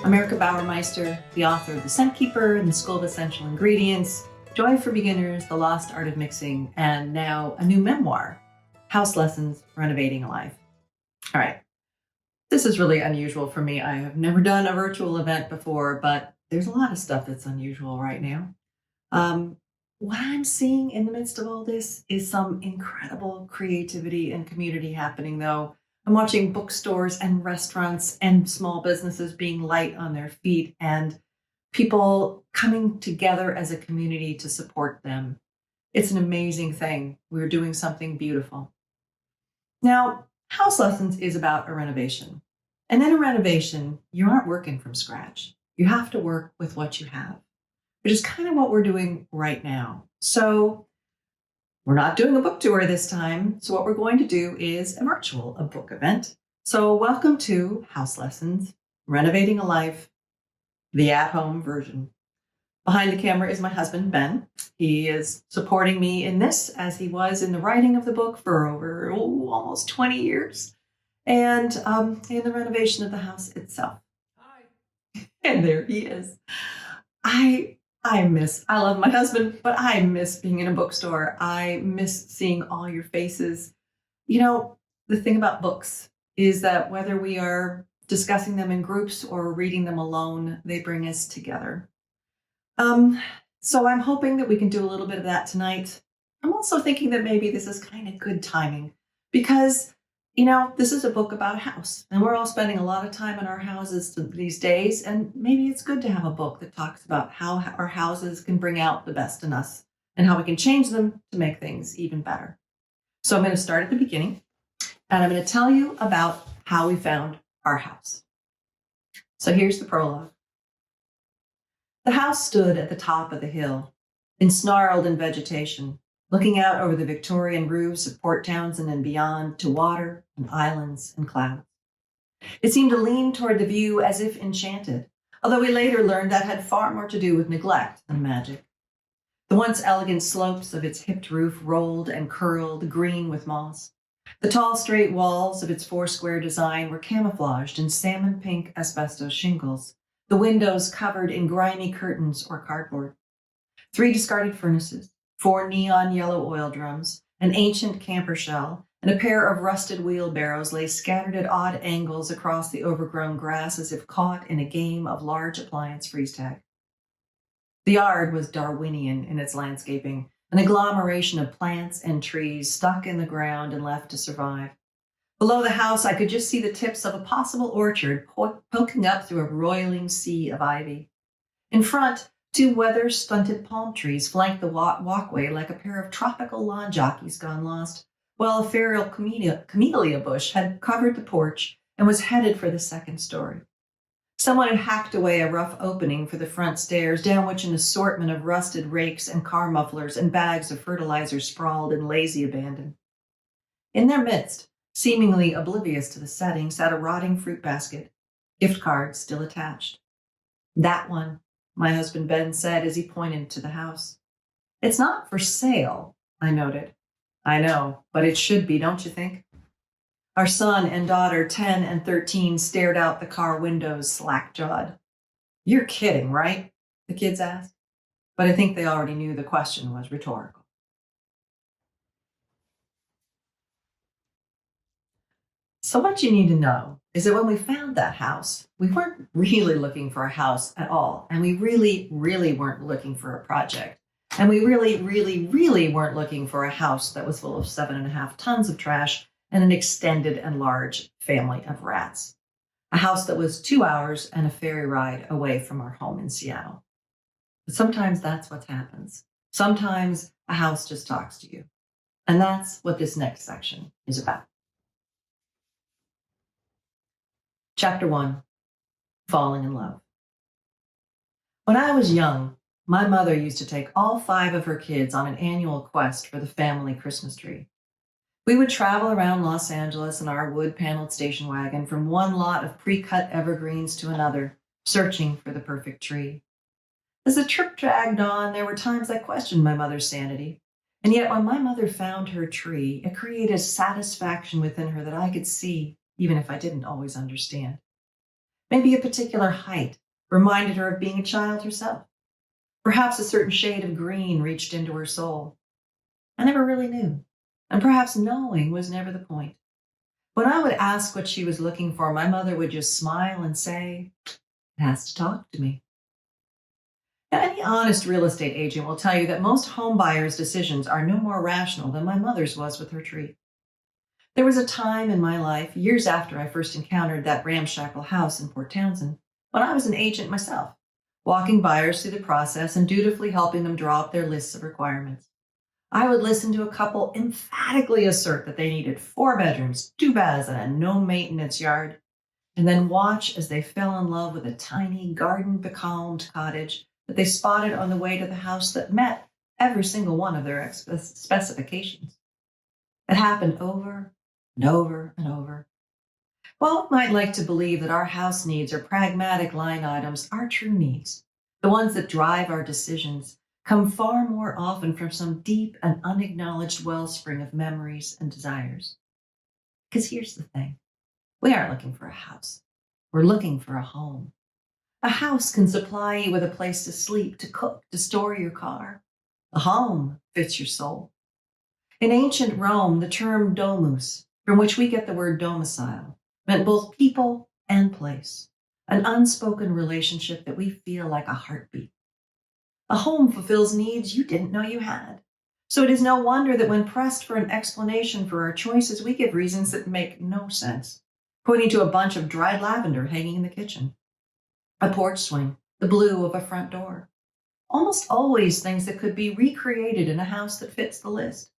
America Bauermeister, the author of The Scent Keeper and the School of Essential Ingredients, Joy for Beginners, The Lost Art of Mixing, and now a new memoir, House Lessons, Renovating a Life. All right, this is really unusual for me. I have never done a virtual event before, but there's a lot of stuff that's unusual right now. What I'm seeing in the midst of all this is some incredible creativity and community happening, though. I'm watching bookstores and restaurants and small businesses being light on their feet and people coming together as a community to support them. It's an amazing thing. We're doing something beautiful. Now, House Lessons is about a renovation. And in a renovation, you aren't working from scratch. You have to work with what you have, which is kind of what we're doing right now. So we're not doing a book tour this time. So what we're going to do is a book event. So welcome to House Lessons, Renovating a Life, the at-home version. Behind the camera is my husband, Ben. He is supporting me in this as he was in the writing of the book for over almost 20 years and in the renovation of the house itself. Hi. And there he is. I love my husband, but I miss being in a bookstore. I miss seeing all your faces. You know, the thing about books is that whether we are discussing them in groups or reading them alone, they bring us together. So I'm hoping that we can do a little bit of that tonight. I'm also thinking that maybe this is kind of good timing because, this is a book about a house and we're all spending a lot of time in our houses these days. And maybe it's good to have a book that talks about how our houses can bring out the best in us and how we can change them to make things even better. So I'm going to start at the beginning and I'm going to tell you about how we found our house. So here's the prologue. The house stood at the top of the hill, ensnarled in vegetation, looking out over the Victorian roofs of Port Townsend and beyond to water and islands and clouds. It seemed to lean toward the view as if enchanted, although we later learned that had far more to do with neglect than magic. The once elegant slopes of its hipped roof rolled and curled green with moss. The tall, straight walls of its four-square design were camouflaged in salmon pink asbestos shingles, the windows covered in grimy curtains or cardboard. 3 discarded furnaces, 4 neon yellow oil drums, an ancient camper shell, and a pair of rusted wheelbarrows lay scattered at odd angles across the overgrown grass as if caught in a game of large appliance freeze tag. The yard was Darwinian in its landscaping, an agglomeration of plants and trees stuck in the ground and left to survive. Below the house, I could just see the tips of a possible orchard poking up through a roiling sea of ivy. In front, 2 weather-stunted palm trees flanked the walkway like a pair of tropical lawn jockeys gone lost, while a feral camellia bush had covered the porch and was headed for the second story. Someone had hacked away a rough opening for the front stairs, down which an assortment of rusted rakes and car mufflers and bags of fertilizer sprawled in lazy abandon. In their midst, seemingly oblivious to the setting, sat a rotting fruit basket, gift card still attached. That one, my husband Ben said as he pointed to the house. It's not for sale, I noted. I know, but it should be, don't you think? Our son and daughter, 10 and 13, stared out the car windows, slack-jawed. You're kidding, right? The kids asked. But I think they already knew the question was rhetorical. So what you need to know is that when we found that house, we weren't really looking for a house at all. And we really, really weren't looking for a project. And we really, really, really weren't looking for a house that was full of 7.5 tons of trash and an extended and large family of rats. A house that was 2 hours and a ferry ride away from our home in Seattle. But sometimes that's what happens. Sometimes a house just talks to you. And that's what this next section is about. Chapter 1, Falling in Love. When I was young, my mother used to take all 5 of her kids on an annual quest for the family Christmas tree. We would travel around Los Angeles in our wood-paneled station wagon from one lot of pre-cut evergreens to another, searching for the perfect tree. As the trip dragged on, there were times I questioned my mother's sanity. And yet when my mother found her tree, it created satisfaction within her that I could see, even if I didn't always understand. Maybe a particular height reminded her of being a child herself. Perhaps a certain shade of green reached into her soul. I never really knew, and perhaps knowing was never the point. When I would ask what she was looking for, my mother would just smile and say, "It has to talk to me." Now, any honest real estate agent will tell you that most home buyers' decisions are no more rational than my mother's was with her tree. There was a time in my life, years after I first encountered that ramshackle house in Port Townsend, when I was an agent myself, walking buyers through the process and dutifully helping them draw up their lists of requirements. I would listen to a couple emphatically assert that they needed 4 bedrooms, 2 baths, and a no maintenance yard, and then watch as they fell in love with a tiny garden becalmed cottage that they spotted on the way to the house that met every single one of their specifications. It happened over and over and over. While we might like to believe that our house needs are pragmatic line items, our true needs, the ones that drive our decisions, come far more often from some deep and unacknowledged wellspring of memories and desires. Because here's the thing, we aren't looking for a house, we're looking for a home. A house can supply you with a place to sleep, to cook, to store your car. A home fits your soul. In ancient Rome, the term domus, from which we get the word domicile, meant both people and place, an unspoken relationship that we feel like a heartbeat. A home fulfills needs you didn't know you had. So it is no wonder that when pressed for an explanation for our choices, we give reasons that make no sense, pointing to a bunch of dried lavender hanging in the kitchen, a porch swing, the blue of a front door. Almost always things that could be recreated in a house that fits the list.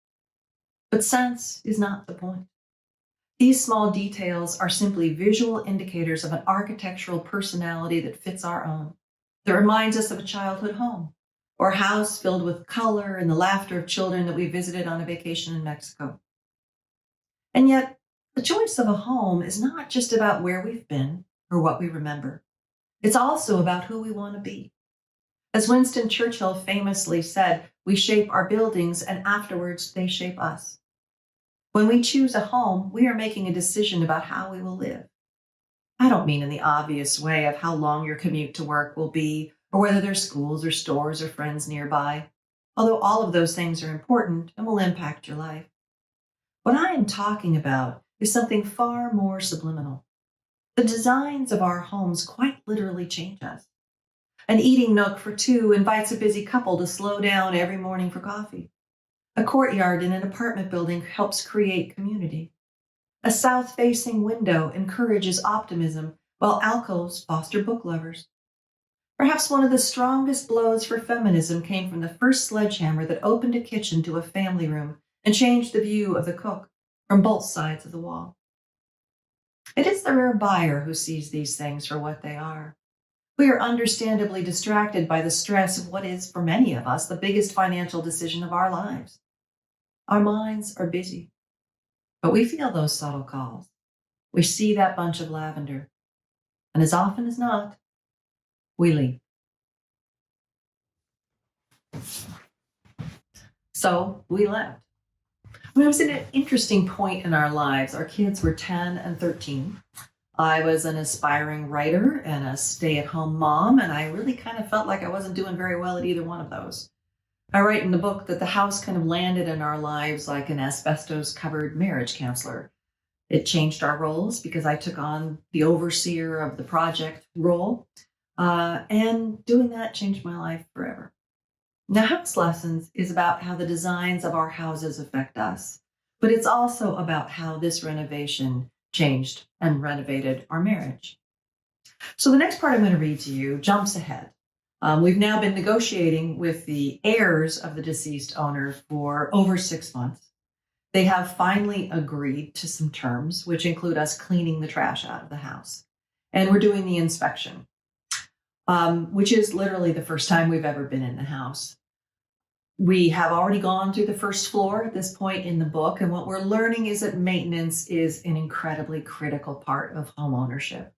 But sense is not the point. These small details are simply visual indicators of an architectural personality that fits our own, that reminds us of a childhood home, or a house filled with color and the laughter of children that we visited on a vacation in Mexico. And yet, the choice of a home is not just about where we've been or what we remember. It's also about who we want to be. As Winston Churchill famously said, we shape our buildings and afterwards they shape us. When we choose a home, we are making a decision about how we will live. I don't mean in the obvious way of how long your commute to work will be, or whether there's schools or stores or friends nearby, although all of those things are important and will impact your life. What I am talking about is something far more subliminal. The designs of our homes quite literally change us. An eating nook for two invites a busy couple to slow down every morning for coffee. A courtyard in an apartment building helps create community. A south-facing window encourages optimism, while alcoves foster book lovers. Perhaps one of the strongest blows for feminism came from the first sledgehammer that opened a kitchen to a family room and changed the view of the cook from both sides of the wall. It is the rare buyer who sees these things for what they are. We are understandably distracted by the stress of what is, for many of us, the biggest financial decision of our lives. Our minds are busy, but we feel those subtle calls. We see that bunch of lavender, and as often as not, we leave. So we left. It was an interesting point in our lives. Our kids were 10 and 13. I was an aspiring writer and a stay-at-home mom, and I really kind of felt like I wasn't doing very well at either one of those. I write in the book that the house kind of landed in our lives like an asbestos-covered marriage counselor. It changed our roles because I took on the overseer of the project role, and doing that changed my life forever. Now, House Lessons is about how the designs of our houses affect us, but it's also about how this renovation changed and renovated our marriage. So the next part I'm going to read to you jumps ahead. We've now been negotiating with the heirs of the deceased owner for over 6 months. They have finally agreed to some terms, which include us cleaning the trash out of the house. And we're doing the inspection, which is literally the first time we've ever been in the house. We have already gone through the first floor at this point in the book, and what we're learning is that maintenance is an incredibly critical part of home ownership.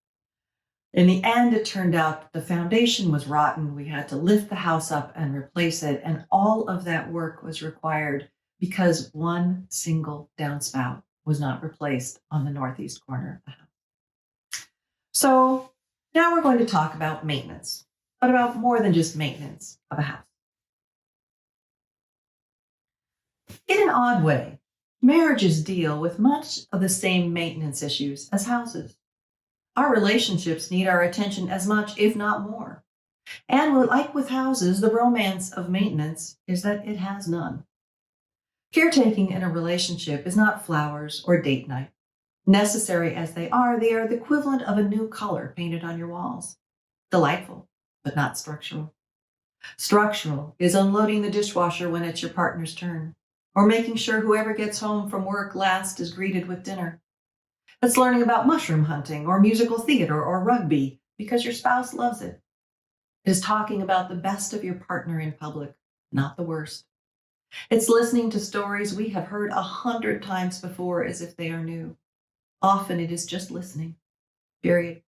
In the end, it turned out that the foundation was rotten. We had to lift the house up and replace it, and all of that work was required because one single downspout was not replaced on the northeast corner of the house. So Now we're going to talk about maintenance, but about more than just maintenance of a house. In an odd way, marriages deal with much of the same maintenance issues as houses. Our relationships need our attention as much, if not more. And like with houses, the romance of maintenance is that it has none. Caretaking in a relationship is not flowers or date night. Necessary as they are the equivalent of a new color painted on your walls. Delightful, but not structural. Structural is unloading the dishwasher when it's your partner's turn, or making sure whoever gets home from work last is greeted with dinner. It's learning about mushroom hunting or musical theater or rugby because your spouse loves it. It is talking about the best of your partner in public, not the worst. It's listening to stories we have heard 100 times before as if they are new. Often it is just listening, period.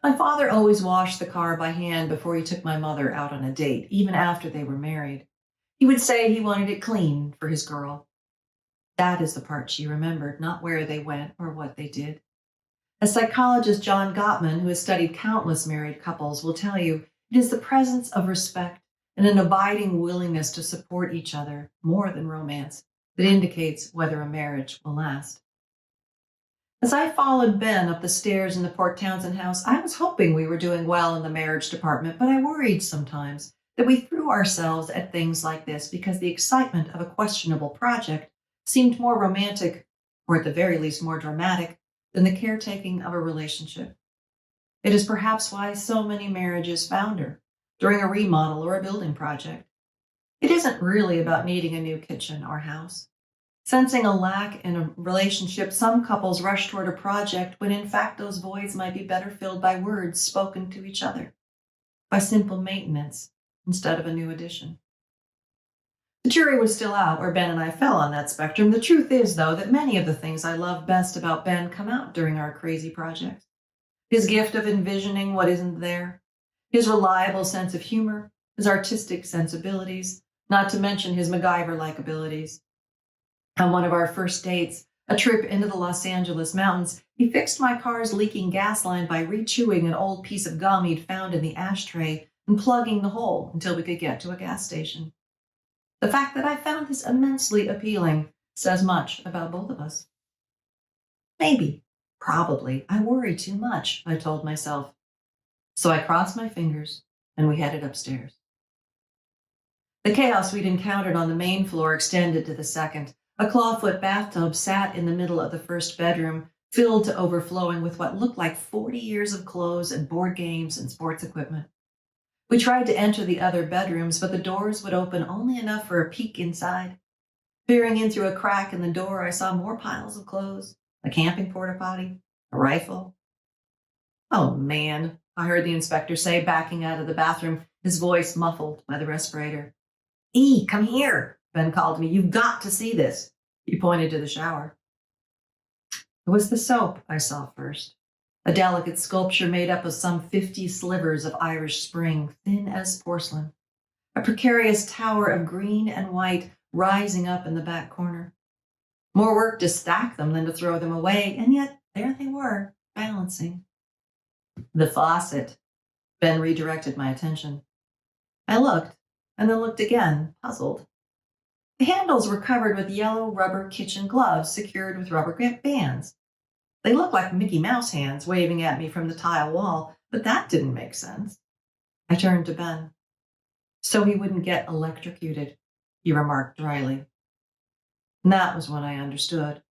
My father always washed the car by hand before he took my mother out on a date, even after they were married. He would say he wanted it clean for his girl. That is the part she remembered, not where they went or what they did. As psychologist John Gottman, who has studied countless married couples, will tell you, it is the presence of respect and an abiding willingness to support each other more than romance that indicates whether a marriage will last. As I followed Ben up the stairs in the Port Townsend house, I was hoping we were doing well in the marriage department, but I worried sometimes that we threw ourselves at things like this because the excitement of a questionable project seemed more romantic, or at the very least more dramatic, than the caretaking of a relationship. It is perhaps why so many marriages founder during a remodel or a building project. It isn't really about needing a new kitchen or house. Sensing a lack in a relationship, some couples rush toward a project when in fact those voids might be better filled by words spoken to each other, by simple maintenance instead of a new addition. The jury was still out where Ben and I fell on that spectrum. The truth is, though, that many of the things I love best about Ben come out during our crazy projects. His gift of envisioning what isn't there, his reliable sense of humor, his artistic sensibilities, not to mention his MacGyver-like abilities. On one of our first dates, a trip into the Los Angeles mountains, he fixed my car's leaking gas line by re-chewing an old piece of gum he'd found in the ashtray and plugging the hole until we could get to a gas station. The fact that I found this immensely appealing says much about both of us. Maybe, probably, I worry too much, I told myself. So I crossed my fingers and we headed upstairs. The chaos we'd encountered on the main floor extended to the second. A clawfoot bathtub sat in the middle of the first bedroom, filled to overflowing with what looked like 40 years of clothes and board games and sports equipment. We tried to enter the other bedrooms, but the doors would open only enough for a peek inside. Peering in through a crack in the door, I saw more piles of clothes, a camping porta potty, a rifle. Oh, man, I heard the inspector say, backing out of the bathroom, his voice muffled by the respirator. "E, come here," Ben called to me. "You've got to see this." He pointed to the shower. It was the soap I saw first, a delicate sculpture made up of some 50 slivers of Irish Spring, thin as porcelain, a precarious tower of green and white rising up in the back corner. More work to stack them than to throw them away, and yet there they were, balancing. The faucet. Ben redirected my attention. I looked, and then looked again, puzzled. The handles were covered with yellow rubber kitchen gloves secured with rubber bands. They looked like Mickey Mouse hands waving at me from the tile wall, but that didn't make sense. I turned to Ben. "So he wouldn't get electrocuted," he remarked dryly. And that was when I understood.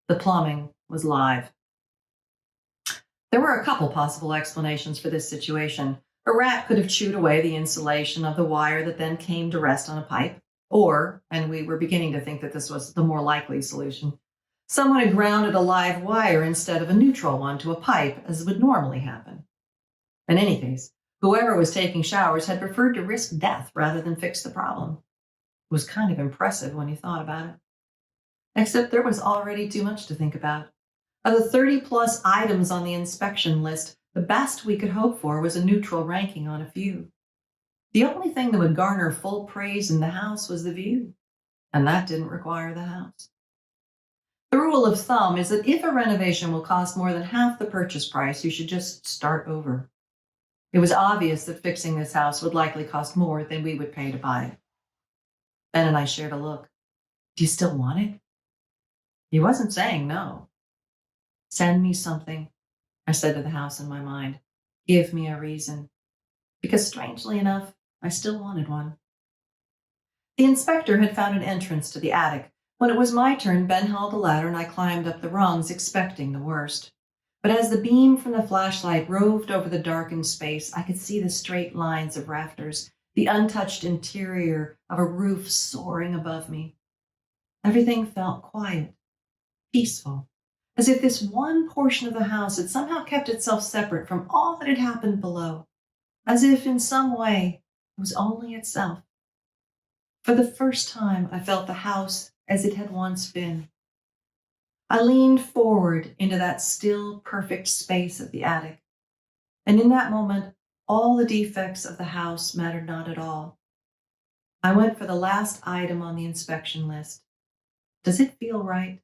The plumbing was live. There were a couple possible explanations for this situation. A rat could have chewed away the insulation of the wire that then came to rest on a pipe. Or, and we were beginning to think that this was the more likely solution, someone had grounded a live wire instead of a neutral one to a pipe, as would normally happen. In any case, whoever was taking showers had preferred to risk death rather than fix the problem. It was kind of impressive when you thought about it. Except there was already too much to think about. Of the 30-plus items on the inspection list, the best we could hope for was a neutral ranking on a few. The only thing that would garner full praise in the house was the view, and that didn't require the house. The rule of thumb is that if a renovation will cost more than half the purchase price, you should just start over. It was obvious that fixing this house would likely cost more than we would pay to buy it. Ben and I shared a look. Do you still want it? He wasn't saying no. Send me something, I said to the house in my mind. Give me a reason. Because strangely enough, I still wanted one. The inspector had found an entrance to the attic. When it was my turn, Ben held a ladder and I climbed up the rungs, expecting the worst. But as the beam from the flashlight roved over the darkened space, I could see the straight lines of rafters, the untouched interior of a roof soaring above me. Everything felt quiet, peaceful, as if this one portion of the house had somehow kept itself separate from all that had happened below, as if in some way it was only itself. For the first time, I felt the house as it had once been. I leaned forward into that still, perfect space of the attic, and in that moment, all the defects of the house mattered not at all. I went for the last item on the inspection list. Does it feel right?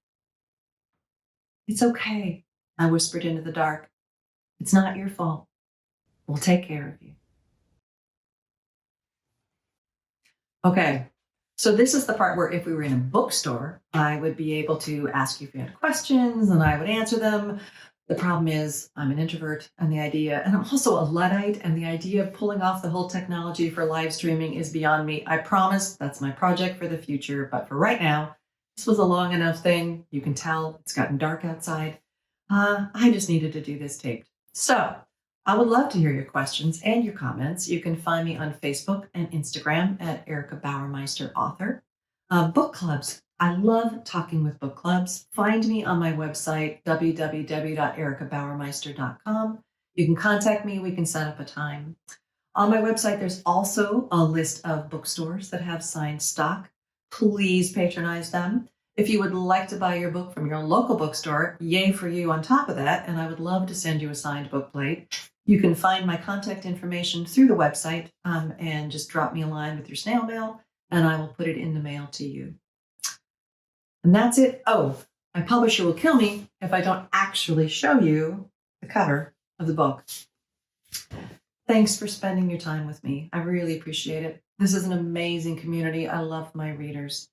It's okay, I whispered into the dark. It's not your fault. We'll take care of you. Okay, so this is the part where if we were in a bookstore, I would be able to ask you if you had questions and I would answer them. The problem is I'm an introvert and I'm also a Luddite, and the idea of pulling off the whole technology for live streaming is beyond me. I promise that's my project for the future, but for right now, this was a long enough thing. You can tell it's gotten dark outside. I just needed to do this taped. So I would love to hear your questions and your comments. You can find me on Facebook and Instagram at Erica Bauermeister Author. Book clubs. I love talking with book clubs. Find me on my website, www.ericabauermeister.com. You can contact me. We can set up a time. On my website, there's also a list of bookstores that have signed stock. Please patronize them. If you would like to buy your book from your local bookstore, yay for you on top of that, and I would love to send you a signed book plate. You can find my contact information through the website and just drop me a line with your snail mail, and I will put it in the mail to you. And that's it. Oh, my publisher will kill me if I don't actually show you the cover of the book. Thanks for spending your time with me. I really appreciate it. This is an amazing community. I love my readers.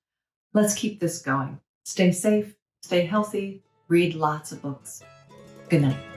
Let's keep this going. Stay safe, stay healthy, read lots of books. Good night.